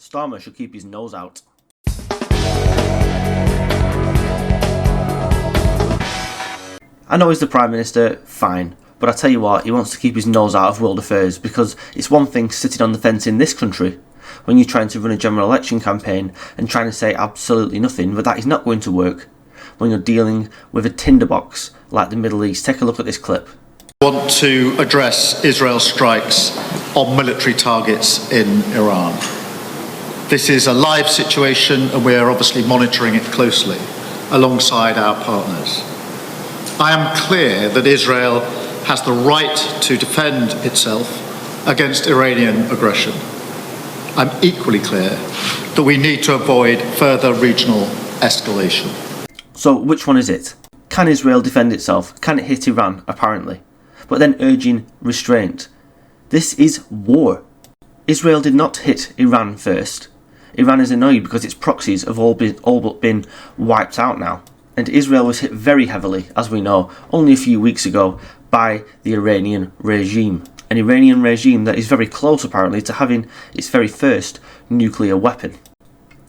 Starmer should keep his nose out. I know he's the Prime Minister, fine, but I tell you what, he wants to keep his nose out of world affairs, because it's one thing sitting on the fence in this country when you're trying to run a general election campaign and trying to say absolutely nothing, but that is not going to work when you're dealing with a tinderbox like the Middle East. Take a look at this clip. I want to address Israel's strikes on military targets in Iran. This is a live situation and we are obviously monitoring it closely alongside our partners. I am clear that Israel has the right to defend itself against Iranian aggression. I'm equally clear that we need to avoid further regional escalation. So which one is it? Can Israel defend itself? Can it hit Iran, apparently? But then urging restraint. This is war. Israel did not hit Iran first. Iran is annoyed because its proxies have all but been wiped out now. And Israel was hit very heavily, as we know, only a few weeks ago by the Iranian regime. An Iranian regime that is very close, apparently, to having its very first nuclear weapon.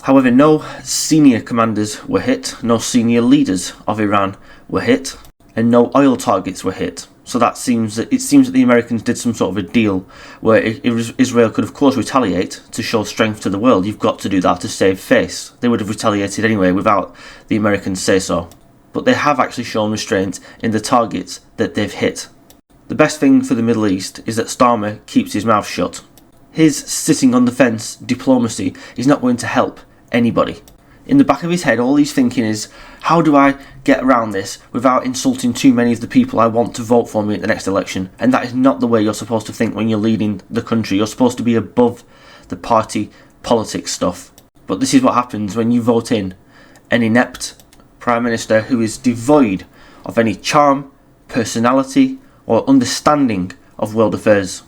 However, no senior commanders were hit, no senior leaders of Iran were hit, and no oil targets were hit. So it seems that the Americans did some sort of a deal where Israel could of course retaliate to show strength to the world. You've got to do that to save face. They would have retaliated anyway without the Americans say so. But they have actually shown restraint in the targets that they've hit. The best thing for the Middle East is that Starmer keeps his mouth shut. His sitting on the fence diplomacy is not going to help anybody. In the back of his head, all he's thinking is, how do I get around this without insulting too many of the people I want to vote for me at the next election? And that is not the way you're supposed to think when you're leading the country. You're supposed to be above the party politics stuff. But this is what happens when you vote in an inept Prime Minister who is devoid of any charm, personality, or understanding of world affairs.